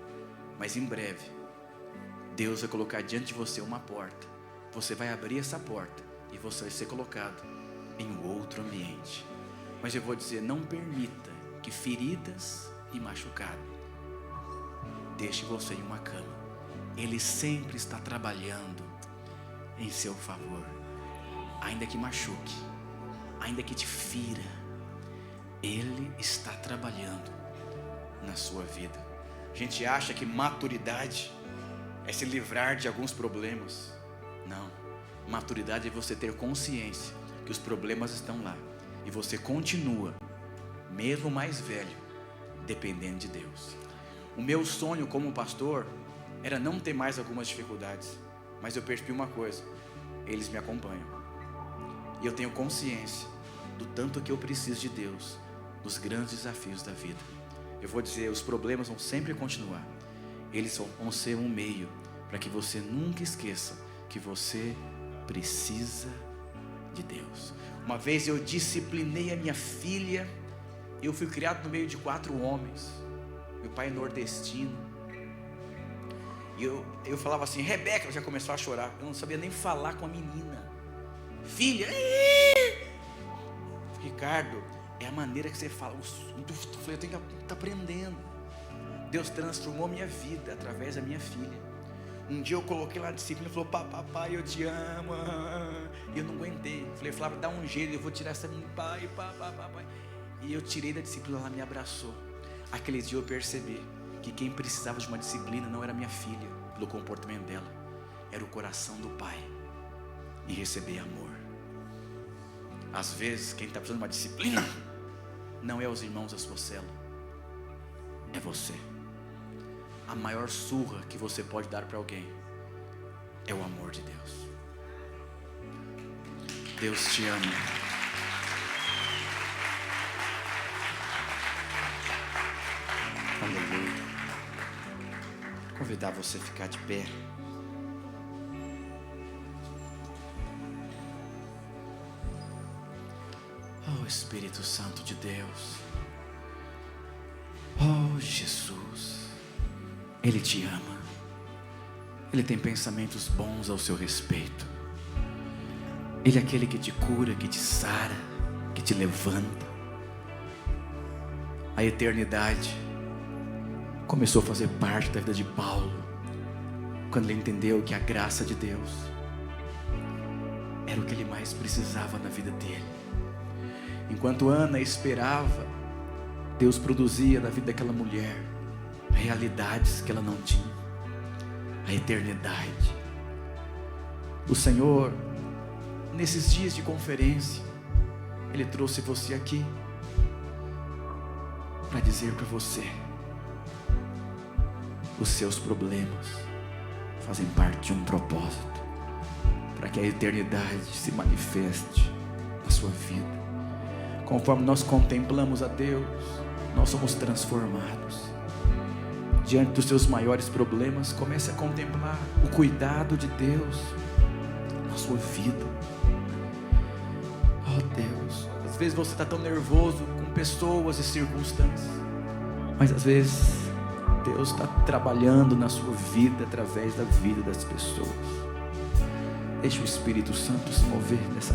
mas em breve Deus vai colocar diante de você uma porta. Você vai abrir essa porta e você vai ser colocado em um outro ambiente. Mas eu vou dizer, não permita que feridas e machucado deixe você em uma cama. Ele sempre está trabalhando em seu favor. Ainda que machuque, ainda que te fira, Ele está trabalhando na sua vida. A gente acha que maturidade é se livrar de alguns problemas. Não, maturidade é você ter consciência que os problemas estão lá e você continua, mesmo mais velho, dependendo de Deus. O meu sonho como pastor era não ter mais algumas dificuldades, mas eu percebi uma coisa: eles me acompanham e eu tenho consciência do tanto que eu preciso de Deus nos grandes desafios da vida. Eu vou dizer, os problemas vão sempre continuar, eles vão ser um meio para que você nunca esqueça que você precisa de Deus. Uma vez eu disciplinei a minha filha. Eu fui criado no meio de 4 homens. Meu pai é nordestino. E eu falava assim, Rebeca, ela já começou a chorar. Eu não sabia nem falar com a menina. Filha, Ricardo, é a maneira que você fala. Eu falei, eu tenho que estar aprendendo. Deus transformou minha vida através da minha filha. Um dia eu coloquei lá a disciplina e falou, papai, eu te amo. E eu não aguentei. Falei, Flávio, dá um jeito, eu vou tirar essa menina, pai. E eu tirei da disciplina, ela me abraçou. Aquele dia eu percebi que quem precisava de uma disciplina não era minha filha, pelo comportamento dela, era o coração do pai em receber amor. Às vezes quem está precisando de uma disciplina não é os irmãos da sua célula, é você. A maior surra que você pode dar para alguém é o amor de Deus. Deus te ama. Aleluia. Convidar você a ficar de pé. Oh Espírito Santo de Deus. Oh Jesus. Ele te ama. Ele tem pensamentos bons ao seu respeito. Ele é aquele que te cura, que te sara, que te levanta. A eternidade começou a fazer parte da vida de Paulo, quando ele entendeu que a graça de Deus era o que ele mais precisava na vida dele. Enquanto Ana esperava, Deus produzia na vida daquela mulher realidades que ela não tinha, a eternidade. O Senhor, nesses dias de conferência, Ele trouxe você aqui para dizer para você: os seus problemas fazem parte de um propósito, para que a eternidade se manifeste na sua vida. Conforme nós contemplamos a Deus, nós somos transformados. Diante dos seus maiores problemas, comece a contemplar o cuidado de Deus na sua vida. Oh Deus, às vezes você está tão nervoso com pessoas e circunstâncias, mas às vezes Deus está trabalhando na sua vida através da vida das pessoas. Deixe o Espírito Santo se mover nessa